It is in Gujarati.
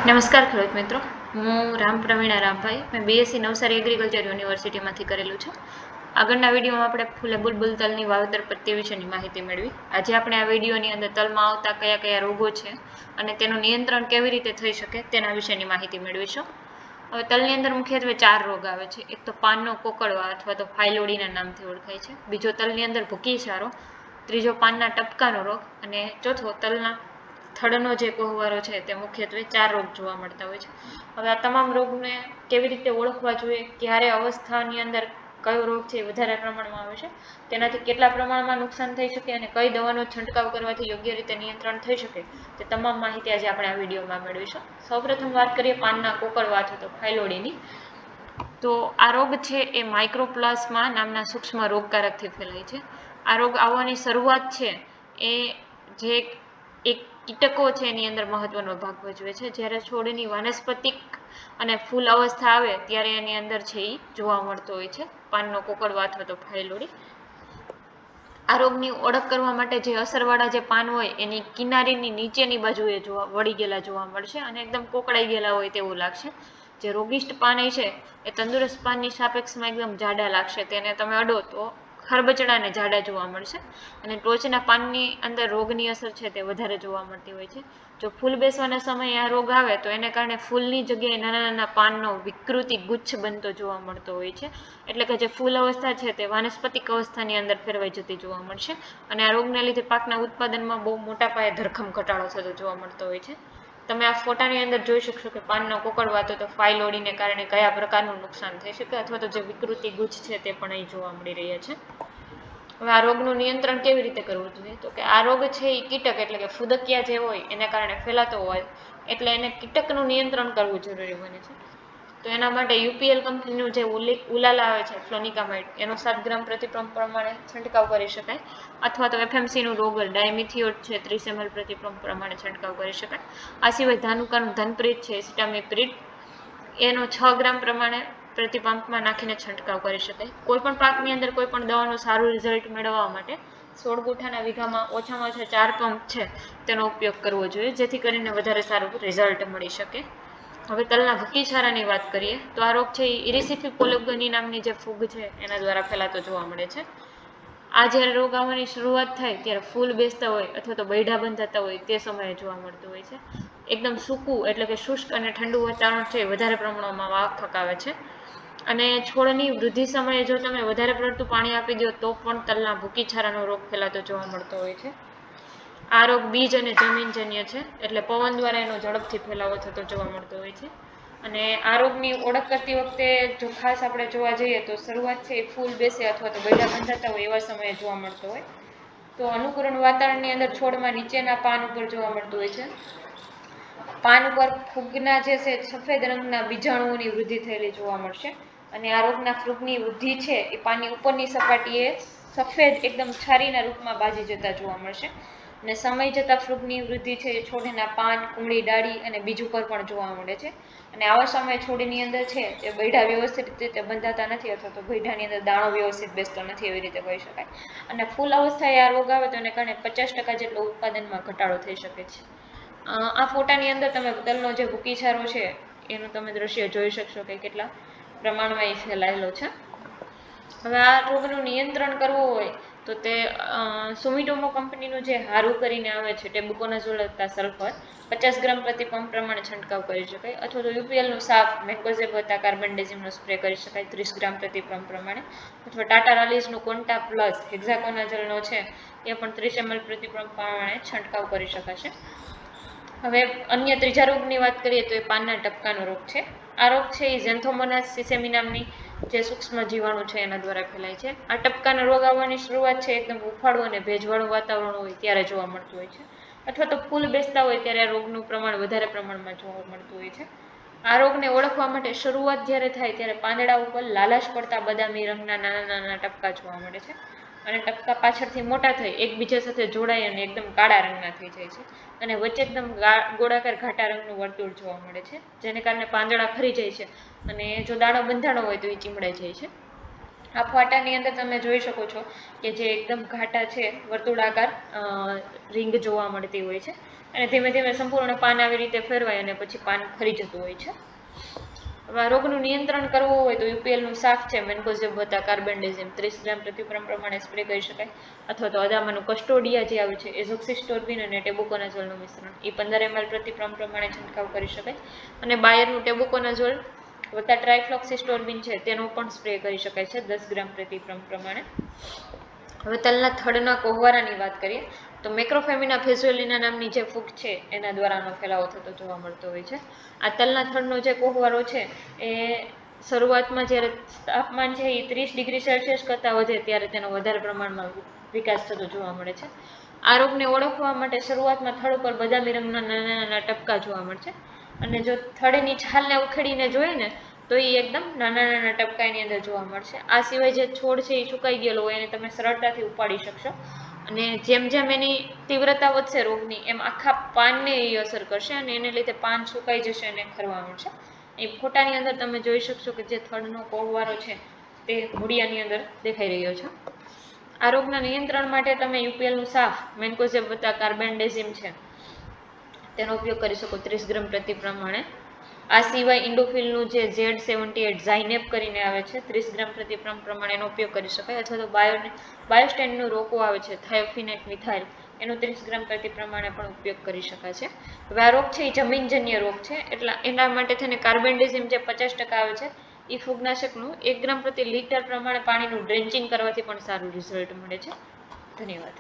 નમસ્કાર ખેડૂત મિત્રો, હું રામ પ્રવીણા રામભાઈ. મેં BSc નવસારી એગ્રીકલ્ચર યુનિવર્સિટીમાંથી કરેલું છે. આગળના વિડીયોમાં આપણે ફૂલે બુલબુલ તલની વાવેતર પદ્ધતિ વિશેની માહિતી મેળવી. આજે આપણે આ વિડીયોની અંદર તલમાં આવતા કયા કયા રોગો છે અને તેનું નિયંત્રણ કેવી રીતે થઈ શકે તેના વિશેની માહિતી મેળવીશું. હવે તલની અંદર મુખ્યત્વે 4 રોગ આવે છે. એક તો પાનનો કોકડવા અથવા તો ફાયલોડીના નામથી ઓળખાય છે. બીજો તલની અંદર ભૂકી સારો. ત્રીજો પાનના ટપકાનો રોગ અને ચોથો તલના થડનો જે કોહવારો છે તે મુખ્યત્વે 4 રોગ જોવા મળતા હોય છે. હવે આ તમામ રોગને કેવી રીતે ઓળખવા જોઈએ, ક્યારે અવસ્થાની અંદર કયો રોગ છે વધારે પ્રમાણમાં આવે છે, તેનાથી કેટલા પ્રમાણમાં નુકસાન થઈ શકે અને કઈ દવાનો છંટકાવ કરવાથી યોગ્ય રીતે નિયંત્રણ થઈ શકે, તે તમામ માહિતી આજે આપણે આ વિડીયોમાં મેળવીશું. સૌપ્રથમ વાત કરીએ પાનના કોકડવા અથવા તો ફાયલોડીની. તો આ રોગ છે એ માઇક્રોપ્લાસ્મા નામના સૂક્ષ્મ રોગકારકથી ફેલાય છે. આ રોગ આવવાની શરૂઆત છે એ જે એક કીટકો છે એની અંદર મહત્વનો ભાગ ભજવે છે. જ્યારે છોડની વાનસ્પતિક અને ફૂલ અવસ્થા આવે ત્યારે એની અંદર છે એ જોવા મળતો હોય છે પાનનો કોકડવા અથવા તો ફાયલોડી. આ રોગની ઓળખ કરવા માટે જે અસરવાળા જે પાન હોય એની કિનારીની નીચેની બાજુએ વળી ગયેલા જોવા મળશે અને એકદમ કોકડાઈ ગયેલા હોય તેવું લાગશે. જે રોગિષ્ટ પાન છે એ તંદુરસ્ત પાનની સાપેક્ષમાં એકદમ જાડા લાગશે. તેને તમે અડો તો ખરબચડાને જાડા જોવા મળશે અને ટોચના પાનની અંદર રોગની અસર છે તે વધારે જોવા મળતી હોય છે. જો ફૂલ બેસવાના સમયે આ રોગ આવે તો એને કારણે ફૂલની જગ્યાએ નાના નાના પાનનો વિકૃતિ ગુચ્છ બનતો જોવા મળતો હોય છે. એટલે કે જે ફૂલ અવસ્થા છે તે વાનસ્પતિક અવસ્થાની અંદર ફેરવાઈ જતી જોવા મળશે અને આ રોગને લીધે પાકના ઉત્પાદનમાં બહુ મોટા પાયે ધરખમ ઘટાડો થતો જોવા મળતો હોય છે. તમે આ ફોટાની અંદર જોઈ શકશો કે પાનનો કોકડવા તો ફાયલોડીને કારણે કયા પ્રકારનું નુકસાન થઈ શકે અથવા તો જે વિકૃતિ ગુચ્છ છે તે પણ અહીં જોવા મળી રહ્યા છે. હવે આ રોગનું નિયંત્રણ કેવી રીતે કરવું જોઈએ, તો કે આ રોગ છે એ કીટક એટલે કે ફુદકિયા જે હોય એને કારણે ફેલાતો હોય એટલે એને કીટકનું નિયંત્રણ કરવું જરૂરી બને છે. તો એના માટે UPL કંપનીનું જે ઉલાલ આવે છે ફ્લોનિકામાઇડ એનો 7 ગ્રામ પ્રતિ પંપ પ્રમાણે છંટકાવ કરી શકાય અથવા તો FMCનું રોગર ડાયમિથિયોટ છે 30 ml પ્રતિ પંપ પ્રમાણે છંટકાવ કરી શકાય. આ સિવાય ધાનુકાનું ધનપ્રીત છે એસિટામિપ્રિડ એનો 6 ગ્રામ પ્રમાણે પ્રતિ પંપમાં નાખીને છંટકાવ કરી શકાય. કોઈ પણ પાકની અંદર કોઈ પણ દવાનું સારું રિઝલ્ટ મેળવવા માટે 16 ગુઠાના વીઘામાં ઓછામાં ઓછા 4 પંપ છે તેનો ઉપયોગ કરવો જોઈએ, જેથી કરીને વધારે સારું રિઝલ્ટ મળી શકે. હવે તલના ભૂકીછારાની વાત કરીએ તો આ રોગ છે એ ઇરિસિફી પોલોગની નામની જે ફૂગ છે એના દ્વારા ફેલાતો જોવા મળે છે. આ જ્યારે રોગ આવવાની શરૂઆત થાય ત્યારે ફૂલ બેસતા હોય અથવા તો બૈડા બંધાતા હોય તે સમયે જોવા મળતું હોય છે. એકદમ સૂકું એટલે કે શુષ્ક અને ઠંડુ વાતાવરણ છે વધારે પ્રમાણમાં માફક આવે છે અને છોડની વૃદ્ધિ સમયે જો તમે વધારે પડતું પાણી આપી દો તો પણ તલના ભૂકીછારાનો રોગ ફેલાતો જોવા મળતો હોય છે. આ રોગ બીજ અને જમીનજન્ય છે એટલે પવન દ્વારા એનો ઝડપથી ફેલાવો થતો જોવા મળતો હોય છે. અને આ રોગની ઓળખ કરતી વખતે જો ખાસ આપણે જોવા જઈએ તો શરૂઆત છે એ ફૂલ બેસે અથવા તો બૈડા બંધાતા હોય એવા સમયે જોવા મળતો હોય. તો અનુકૂળ વાતાવરણની અંદર છોડમાં નીચેના પાન ઉપર જોવા મળતું હોય છે. પાન ઉપર ફૂગના જે છે સફેદ રંગના બીજાણુઓની વૃદ્ધિ થયેલી જોવા મળશે અને આ રોગના ફૂગની વૃદ્ધિ છે એ પાનની ઉપરની સપાટીએ સફેદ એકદમ છારીના રૂપમાં બાજી જતા જોવા મળશે અને સમય જતા ફૂગની વૃદ્ધિ છે એ છોડના પાન, કુંબળી, ડાળી અને બીજ ઉપર પણ જોવા મળે છે અને આવા સમયે છોડની અંદર છે તે બૈડા વ્યવસ્થિત રીતે બંધાતા નથી અથવા તો બૈડાની અંદર દાણો વ્યવસ્થિત બેસતો નથી એવી રીતે કહી શકાય. અને ફૂલ અવસ્થાએ આ રોગ આવે તો એને કારણે 50% જેટલો ઉત્પાદનમાં ઘટાડો થઈ શકે છે. આ ફોટાની અંદર તમે તલનો જે ભૂકીછારો છે એનું તમે દ્રશ્ય જોઈ શકશો કે કેટલા પ્રમાણમાં એ ફેલાયેલો છે. હવે આ રોગનું નિયંત્રણ કરવું હોય તો તે સુમિટોમો કંપનીનું જે હારું કરીને આવે છે ટેબુકોનાઝોલ વત્તા સલ્ફર 50 ગ્રામ પ્રતિ પંપ પ્રમાણે છંટકાવ કરી શકાય અથવા તો UPLનું સાપ મેકોઝેબ વત્તા કાર્બેન્ડેઝિમનો સ્પ્રે કરી શકાય 30 ગ્રામ પ્રતિ પંપ પ્રમાણે અથવા ટાટા રાલીસનું કોન્ટા પ્લસ હેક્ઝાકોનાઝોલનો છે એ પણ 30 ml પ્રતિ પંપ પ્રમાણે છંટકાવ કરી શકાશે. હવે અન્ય ત્રીજા રોગની વાત કરીએ તો એ પાનના ટપકાનો રોગ છે. આ રોગ છે એ ઝેન્થોમોનાસ સિસેમી નામની જે સૂક્ષ્મ જીવાણુ છે એના દ્વારા ફેલાય છે. આ ટપકાનો રોગ આવવાની શરૂઆત છે એકદમ હુંફાળું અને ભેજવાળું વાતાવરણ હોય ત્યારે જોવા મળતું હોય છે અથવા તો ફૂલ બેસતા હોય ત્યારે આ રોગનું પ્રમાણ વધારે પ્રમાણમાં જોવા મળતું હોય છે. આ રોગને ઓળખવા માટે શરૂઆત જ્યારે થાય ત્યારે પાંદડા ઉપર લાલાશ પડતા બદામી રંગના નાના નાના ટપકા જોવા મળે છે અને ટપકા પાછળથી મોટા થઈ એકબીજા સાથે જોડાઈ અને એકદમ કાળા રંગના થઈ જાય છે અને વચ્ચે એકદમ ગોળાકાર ઘાટા રંગનું વર્તુળ જોવા મળે છે, જેને કારણે પાંદડા ખરી જાય છે અને જો દાણો બંધાણો હોય તો એ ચીમડાઈ જાય છે. આ ફોટાની અંદર તમે જોઈ શકો છો કે જે એકદમ ઘાટા છે વર્તુળાકાર રિંગ જોવા મળતી હોય છે અને ધીમે ધીમે સંપૂર્ણ પાન આવી રીતે ફેરવાય અને પછી પાન ખરી જતું હોય છે. હવે આ રોગનું નિયંત્રણ કરવું હોય તો યુપીએલનું સાફ છે મેન્કોઝેબ વત્તા કાર્બેન્ડેઝિમ 30 ગ્રામ પ્રતિગ્રામ પ્રમાણે સ્પ્રે કરી શકાય, અથવા તો અદામાનું કસ્ટોડિયા જે આવે છે એઝોક્સિસ્ટોર્બિન અને ટેબુકોનાઝોલનું મિશ્રણ એ 15 ml પ્રતિગ્રામ પ્રમાણે છંટકાવ કરી શકાય, અને બાયરનું ટેબુકોનાઝોલ વત્તા ટ્રાઇફ્લોક્સિસ્ટોર્બિન છે તેનો પણ સ્પ્રે કરી શકાય છે 10 ગ્રામ પ્રતિગ્રામ પ્રમાણે. હવે તલના થડના કોહવારાની વાત કરીએ તો મેક્રોફેમિના ફેઝોલિના નામની જે ફૂગ છે એના દ્વારા આનો ફેલાવો થતો જોવા મળતો હોય છે. આ તલના થડનો જે કોહવારો છે એ શરૂઆતમાં જ્યારે તાપમાન છે એ 30 ડિગ્રી સેલ્સિયસ કરતાં વધે ત્યારે તેનો વધારે પ્રમાણમાં વિકાસ થતો જોવા મળે છે. આ રોગને ઓળખવા માટે શરૂઆતમાં થડ ઉપર બદામી રંગના નાના નાના ટપકા જોવા મળશે, અને જો થડની છાલને ઉખેડીને જોઈએ ને તો એ એકદમ નાના નાના ટપકા એની અંદર જોવા મળશે. આ સિવાય જે છોડ છે એ સુકાઈ ગયેલો હોય એને તમે સરળતાથી ઉપાડી શકશો, અને જેમ જેમ એની તીવ્રતા વધશે રોગની એમ આખા પાનને એ અસર કરશે અને એને લીધે પાન સુકાઈ જશે અને ખરવા મળશે. એ ફોટાની અંદર તમે જોઈ શકશો કે જે થડનો કોહવારો છે તે મૂળિયાની અંદર દેખાઈ રહ્યો છે. આ રોગના નિયંત્રણ માટે તમે યુપીએલનું સાફ મેન્કોઝેબ વત્તા કાર્બેન્ડેઝિમ છે તેનો ઉપયોગ કરી શકો 30 ગ્રામ પ્રતિ પ્રમાણે. આ સિવાય ઇન્ડોફિલનું જે Z78 ઝાઇનેપ કરીને આવે છે 30 ગ્રામ પ્રતિ પ્રમાણે એનો ઉપયોગ કરી શકાય, અથવા તો બાયોસ્ટેનનું રોકો આવે છે થાયોફિનેટ મિથાઇલ એનો 30 ગ્રામ પ્રતિ પ્રમાણે પણ ઉપયોગ કરી શકાય છે. હવે આ રોગ છે એ જમીનજન્ય રોગ છે એટલે એના માટે થઈને કાર્બેન્ડેઝિમ જે 50% આવે છે એ ફૂગનાશકનું 1 ગ્રામ પ્રતિ લિટર પ્રમાણે પાણીનું ડ્રેન્ચિંગ કરવાથી પણ સારું રિઝલ્ટ મળે છે. ધન્યવાદ.